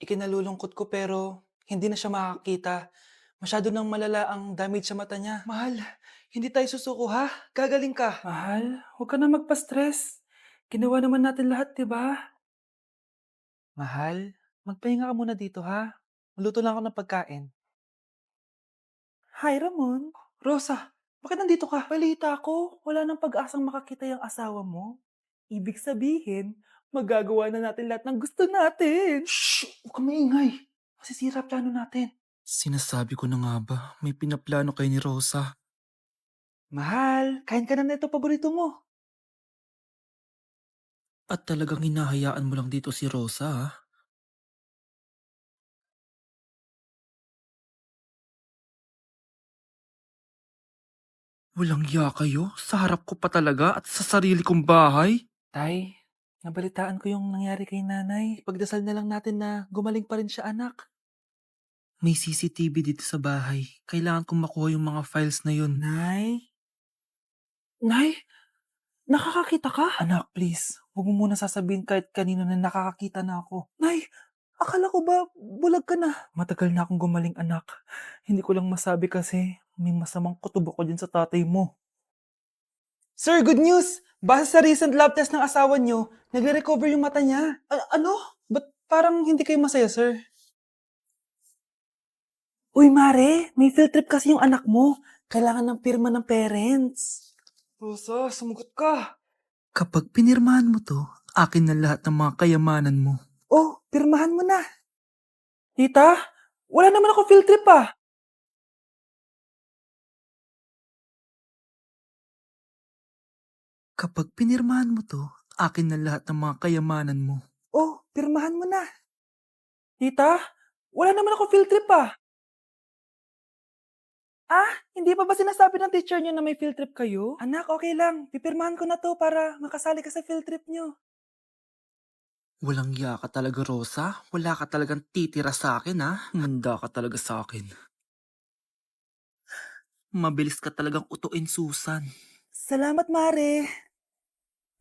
Ikinalulungkot ko pero hindi na siya makakita. Masyado nang malala ang damage sa mata niya. Mahal, hindi tayo susuko ha? Gagaling ka. Mahal, huwag ka na magpa-stress. Ginawa naman natin lahat, 'di ba? Mahal, magpahinga ka muna dito ha. Maluto lang ako ng pagkain. Hi, Ramon. Rosa, bakit nandito ka? Balita ko, wala nang pag-asang makakita yung asawa mo. Ibig sabihin, magagawa na natin lahat ng gusto natin. Shh! Huwag kang maingay. Masisira plano natin. Sinasabi ko na nga ba, may pinaplano kayo ni Rosa. Mahal, kain ka na nito paborito mo. At talagang hinahayaan mo lang dito si Rosa, ha? Walang ya kayo? Sa harap ko pa talaga at sa sarili kong bahay? Tay, nabalitaan ko yung nangyari kay nanay. Pagdasal na lang natin na gumaling pa rin siya, anak. May CCTV dito sa bahay. Kailangan kong makuha yung mga files na yun. Nay? Nay? Nakakakita ka? Anak, please. Huwag mo muna sasabihin kahit kanino na nakakakita na ako. Nay, akala ko ba bulag ka na? Matagal na akong gumaling, anak. Hindi ko lang masabi kasi may masamang kutob ako dyan sa tatay mo. Sir, good news! Base sa recent lab test ng asawa niyo, nagre-recover yung mata niya. Ano? Ba't parang hindi kayo masaya, sir? Uy, Mare, may field trip kasi yung anak mo. Kailangan ng pirma ng parents. Rosa, sumagot ka. Kapag pinirmahan mo to, akin na lahat ng mga kayamanan mo. Oh, pirmahan mo na. Tita, wala naman ako field trip ah. Kapag pinirmahan mo to, akin na lahat ng mga kayamanan mo. Oh, pirmahan mo na. Tita, wala naman ako field trip ah. Ah, hindi pa ba sinasabi ng teacher niyo na may field trip kayo? Anak, okay lang. Pipirmahan ko na to para makasali ka sa field trip niyo. Walang ya ka talaga, Rosa. Wala ka talagang titira sa akin, ha? Manda ka talaga sa akin. Mabilis ka talagang utuin, Susan. Salamat, Mare.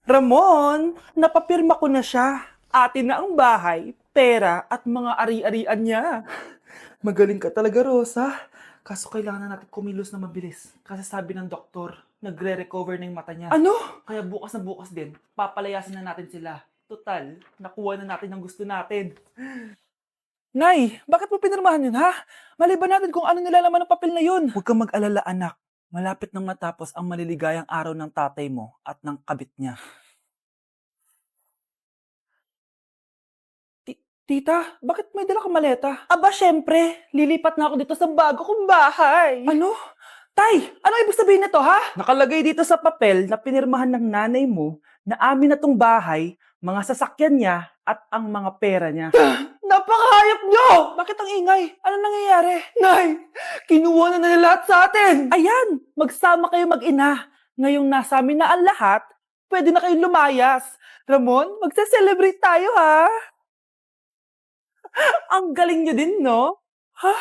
Ramon, napapirma ko na siya. Atin na ang bahay, pera at mga ari-arian niya. Magaling ka talaga, Rosa. Kaso kailangan na natin kumilos na mabilis. Kasi sabi ng doktor, nagre-recover na yung mata niya. Ano? Kaya bukas na bukas din, papalayasin na natin sila. Total, nakuha na natin ang gusto natin. Nay, bakit mo pinirmahan yun, ha? Maliban natin kung ano nilalaman ng papel na yun. Huwag kang mag-alala, anak. Malapit nang matapos ang maliligayang araw ng tatay mo at ng kabit niya. Tita, bakit may dala kang maleta? Aba, syempre. Lilipat na ako dito sa bago kong bahay. Ano? Tay, ano ibig sabihin nito, ha? Nakalagay dito sa papel na pinirmahan ng nanay mo na amin na tong bahay, mga sasakyan niya, at ang mga pera niya. Napakahayop nyo! Bakit ang ingay? Ano nangyayari? Nay, kinuha na nila lahat sa atin! Ayan, magsama kayo mag-ina. Ngayong nasa amin na ang lahat, pwede na kayong lumayas. Ramon, magse-celebrate tayo, ha? Ang galing nyo din, no? Ha?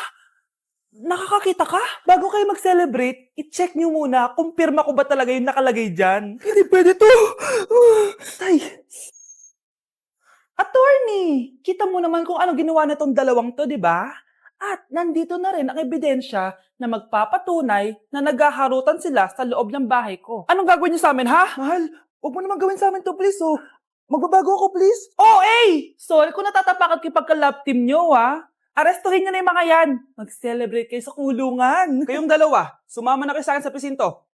Nakakakita ka? Bago kayo mag-celebrate, i-check nyo muna kung pirma ko ba talaga yung nakalagay dyan. Hindi pwede to! Tay! Attorney! Kita mo naman kung ano ginawa na tong dalawang to, di ba? At nandito na rin ang ebidensya na magpapatunay na naghaharutan sila sa loob ng bahay ko. Anong gagawin niyo sa amin, ha? Mahal, huwag mo naman gawin sa amin to, please, oh. Magbabago ako, please. Oh, eh! Sorry kung natatapakan kayo pagka-love team nyo, ha? Arestuhin nyo na yung mga yan. Mag-celebrate kayo sa kulungan. Kayong dalawa, sumama na kayo sa akin sa presinto.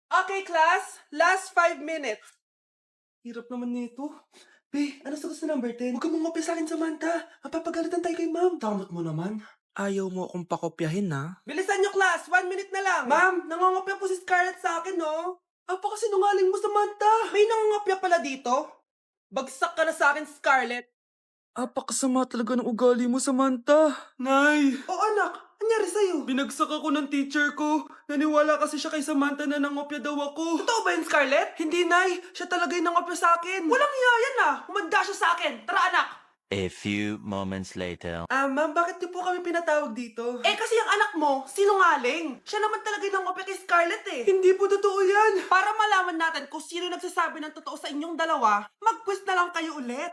Okay, class. Last 5 minutes. Hirap naman nito. Be, ano sagot sa number 10? Huwag kang mangopya sa akin, Samantha. Mapapagalitan tayo kay ma'am. Tamot mo naman. Ayaw mo akong pakopyahin, ha? Bilisan nyo, class! 1 minute na lang! Ma'am, nangangopya po si Scarlett sa akin, no? Apakasinungaling mo, Samantha! May nangangopya pala dito? Bagsak ka na sa akin, Scarlett! Apakasama talaga ng ugali mo, Samantha. Nay! Oh, anak! Anyari sa'yo? Binagsak ako ng teacher ko. Naniwala kasi siya kay Samantha na nangopya daw ako. Totoo ba yun, Scarlett? Hindi, Nay! Siya talaga yung nangopya sa akin! Walang iya yan, ah! Humanda siya sa akin! Tara, anak! A few moments later. Ma'am, bakit niyo po kami pinatawag dito? Eh, kasi yung anak mo, sinungaling. Siya naman talaga yung nangopya kay Scarlett eh. Hindi po totoo yan. Para malaman natin kung sino nagsasabi ng totoo sa inyong dalawa, mag-quiz na lang kayo ulit.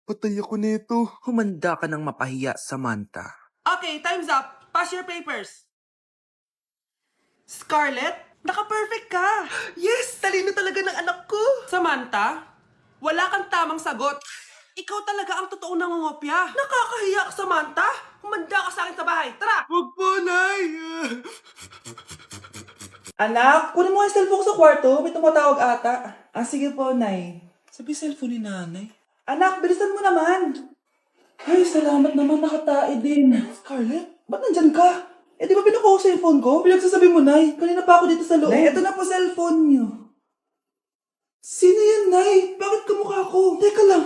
Patay ako nito. Humanda ka ng mapahiya, Samantha. Okay, time's up. Pass your papers. Scarlett, naka-perfect ka. Yes, talino talaga ng anak ko. Samantha, wala kang tamang sagot. Ikaw talaga ang totoong nangungopya. Nakakahiya ka, Samantha. Humanda ka sa akin sa bahay. Tara! Huwag po, Nay. Anak, kunin mo yung cellphone ko sa kwarto. May tumatawag ata. Sige po, Nay. Sabi cellphone ni nanay. Anak, bilisan mo naman. Ay, salamat naman. Nakatae din. Scarlett, ba't nandyan ka? Eh, di ba pinukuha ko sa phone ko? Pinagsasabi mo, Nay. Kanina pa ako dito sa loob. Nay, eto na po cellphone niyo. Sino yan, Nay? Bakit kamukha ko? Teka lang.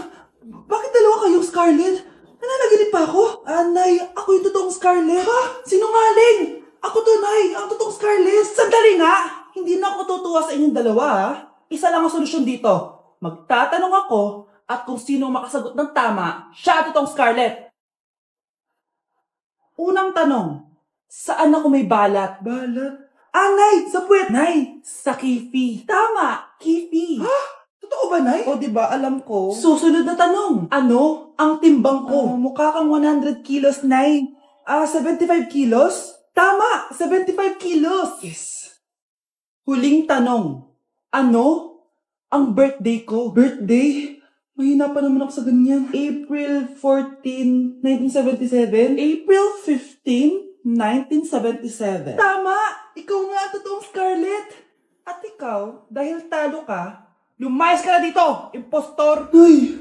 Bakit dalawa kayong Scarlett? Nananaginip pa ako? Nay, ako yung totoong Scarlett. Ha? Sinungaling! Ako to, Nay. Ang totoong Scarlett. Sandali nga! Hindi na ako tutuwa sa inyong dalawa, ha? Isa lang ang solusyon dito. Magtatanong ako at kung sino ang makasagot ng tama, siya ang totoong Scarlett. Unang tanong, saan ako may balat? Balat? Nay! Sa puwet! Nay! Sa kifi. Tama! Kifi. Ha? Totoo ba, Nay? O, diba? Alam ko. Susunod na tanong. Ano ang timbang ko? Mukha kang 100 kilos, Nay. 75 kilos? Tama! 75 kilos! Yes. Huling tanong. Ano ang birthday ko? Birthday? Mahina pa naman ako sa ganyan. April 14, 1977? April 15, 1977. Tama! Ikaw nga ang totoong Scarlett. At ikaw, dahil talo ka, lumayas ka na dito, impostor! Ay!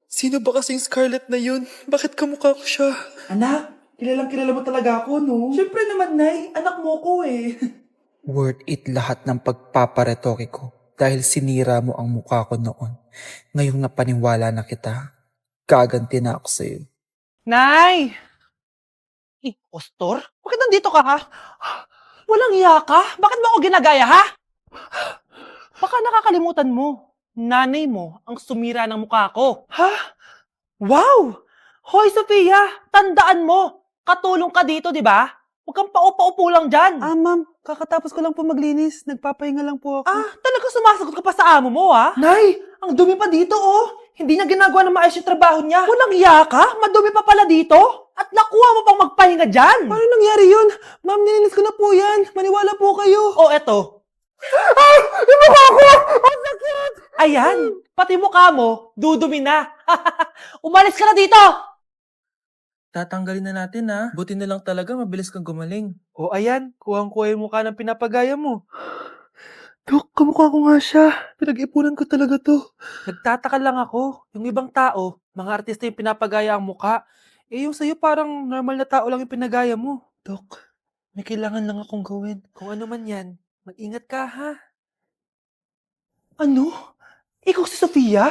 Sino ba kasing Scarlett na yun? Bakit kamukha ko siya? Anak, kilalang kilala mo talaga ako, no? Siyempre naman, Nay. Anak mo ko eh. Worth it lahat ng pagpaparetoke ko dahil sinira mo ang mukha ko noon. Ngayong napaniwala na kita, gaganti na ako sa'yo. Nay! Impostor? Bakit nandito ka, ha? Walang iya ka? Bakit mo ako ginagaya, ha? Baka nakakalimutan mo. Nanay mo ang sumira ng mukha ko. Ha? Wow! Hoy, Sophia! Tandaan mo! Katulong ka dito, di ba? Huwag kang paupa-upo lang dyan. Ma'am, kakatapos ko lang po maglinis. Nagpapahinga lang po ako. Talaga sumasagot ka pa sa amo mo, ha? Nay! Ang dumi pa dito, oh! Hindi niya ginagawa ng maayos yung trabaho niya. Walang iya ka? Madumi pa pala dito? At nakuha mo pang magpahinga dyan? Paano nangyari yun? Ma'am, nilinis ko na po yan. Maniwala po kayo. Oh, eto. Yung mukha ko! Ang sakit! Ayan, pati mukha mo, dudumi na. Umalis ka na dito! Tatanggalin na natin ha. Buti na lang talaga mabilis kang gumaling. O ayan, kuhang-kuha yung mukha ng pinapagaya mo. Dok, kamukha ko nga siya. Pinag-ipunan ko talaga to. Nagtataka lang ako. Yung ibang tao, mga artista yung pinapagaya ang mukha. Eh yung sa'yo parang normal na tao lang yung pinagaya mo. Dok, may kailangan lang akong gawin. Kung ano man yan, mag-ingat ka ha. Ano? Ikaw si Sofia?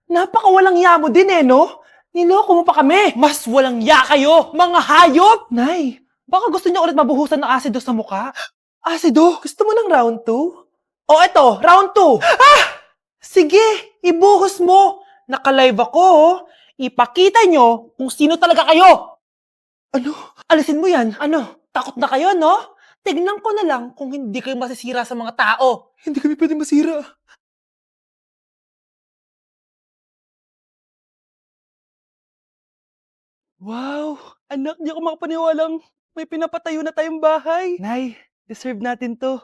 Napakawalang ya mo din eh, no? Niloko mo pa kami! Mas walang ya kayo, mga hayop! Nay, baka gusto niyo ulit mabuhusan ng asido sa mukha? Asido? Gusto mo ng round 2? O eto, round 2! Sige, ibuhos mo! Naka-live ako, oh. Ipakita nyo kung sino talaga kayo! Ano? Alisin mo yan. Ano? Takot na kayo, no? Tignan ko na lang kung hindi kayo masisira sa mga tao. Hindi kami pwede masira. Wow! Anak, di ako makapaniwalang may pinapatayo na tayong bahay. Nay, deserve natin to.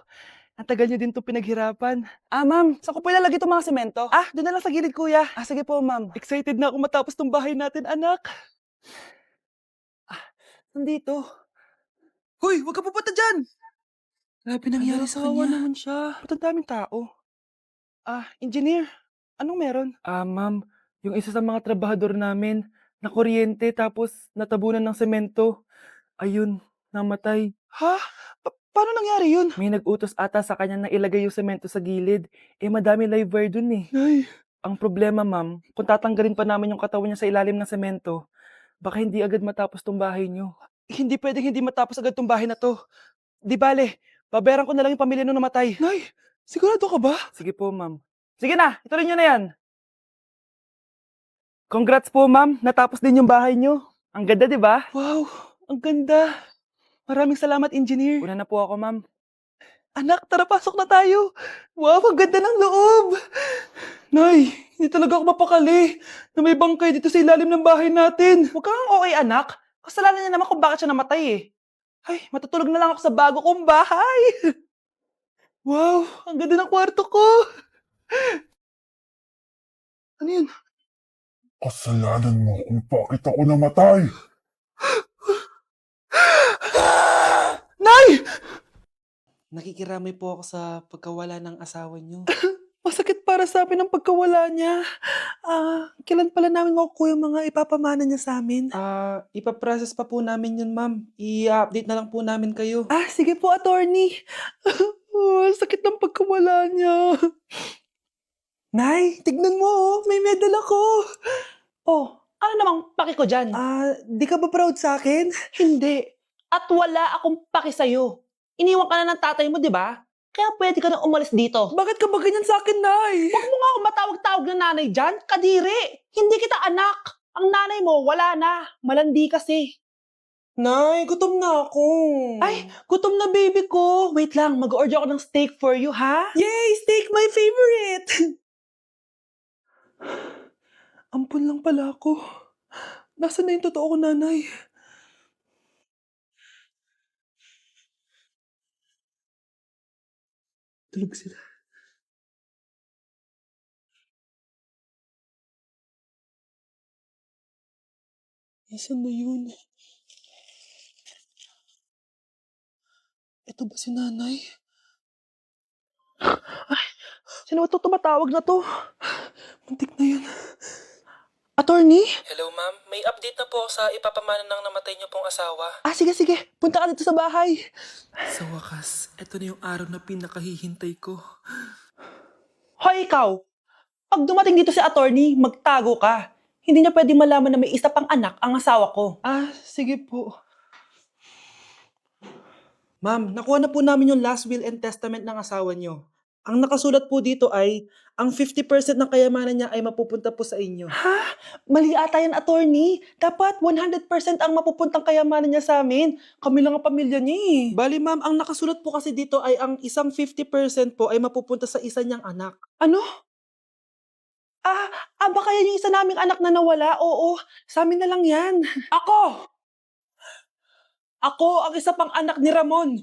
Ang tagal niyo din to pinaghirapan. Ma'am, saan ko po ilalagay itong mga semento? Doon na lang sa gilid, kuya. Sige po, ma'am. Excited na ako matapos tong bahay natin, anak. Nandito. Hoy, huwag ka pupunta dyan! Grabe nangyari sa Kawawa kanya. naman siya. Ba't ang daming tao? Engineer, anong meron? Ma'am, yung isa sa mga trabahador namin, na kuryente tapos natabunan ng semento. Ayun, namatay. Ha? Paano nangyari yun? May nag-utos ata sa kanya na ilagay yung semento sa gilid. Eh, madami live wire dun eh. Nay, Ang problema, ma'am, kung tatanggalin pa namin yung katawan niya sa ilalim ng semento, baka hindi agad matapos tong bahay niyo. hindi pwedeng hindi matapos agad tong bahay na to. Di bale, babayaran ko na lang yung pamilya nung namatay. Nay, sigurado ka ba? Sige po, ma'am. Sige na, ituloy niyo na yan. Congrats po, ma'am. Natapos din yung bahay nyo. Ang ganda, di ba? Wow, ang ganda. Maraming salamat, engineer. Una na po ako, ma'am. Anak, tara pasok na tayo. Wow, ang ganda ng loob. Nay, hindi talaga ako mapakali na may bangkay dito sa ilalim ng bahay natin. Huwag kang okay, anak. Kasalanan niya naman kung bakit siya namatay eh. Ay, matutulog na lang ako sa bago kong bahay. Wow, ang ganda ng kwarto ko. Ano yun? Kasalanan mo kung bakit ako namatay. Nay! Nakikiramay po ako sa pagkawala ng asawa niyo. Masakit para sa amin ang pagkawala niya. Kailan pala namin makukuha yung mga ipapamana niya sa amin? Ipaprocess pa po namin yun, ma'am. I-update na lang po namin kayo. Sige po, attorney. Sakit ng pagkawala niya. Nay, tignan mo, may medal ako. Oh, ano namang paki ko dyan? Di ka ba proud sa akin? Hindi. At wala akong paki sa'yo. Iniwan ka na ng tatay mo, di ba? Kaya pwede ka na umalis dito. Bakit ka ba ganyan sa akin, Nay? Huwag mo nga ako matawag-tawag na nanay dyan. Kadiri. Hindi kita anak. Ang nanay mo, wala na. Malandi kasi. Nay, gutom na ako. Ay, gutom na baby ko. Wait lang, mag-order ako ng steak for you, ha? Yay! Steak, my favorite! Ampun lang pala ako. Nasaan na yung totoo ko, nanay? Tulog sila. Nasaan na yun? Ito ba si nanay? Ay, sino ba ito tumatawag na to? Muntik na yun. Attorney? Hello, ma'am. May update na po sa ipapamana ng namatay niyo pong asawa. Sige. Punta ka dito sa bahay. Sa wakas, ito na yung araw na pinakahihintay ko. Hoy, ikaw! Pag dumating dito si attorney, magtago ka. Hindi niya pwede malaman na may isa pang anak ang asawa ko. Sige po. Ma'am, nakuha na po namin yung last will and testament ng asawa niyo. Ang nakasulat po dito ay, ang 50% ng kayamanan niya ay mapupunta po sa inyo. Ha? Mali ata yan, attorney. Dapat 100% ang mapupuntang kayamanan niya sa amin. Kami lang ang pamilya niya eh. Bali ma'am, ang nakasulat po kasi dito ay ang isang 50% po ay mapupunta sa isa niyang anak. Ano? Baka yan yung isa naming anak na nawala? Oo, sa amin na lang yan. Ako ang isa pang anak ni Ramon.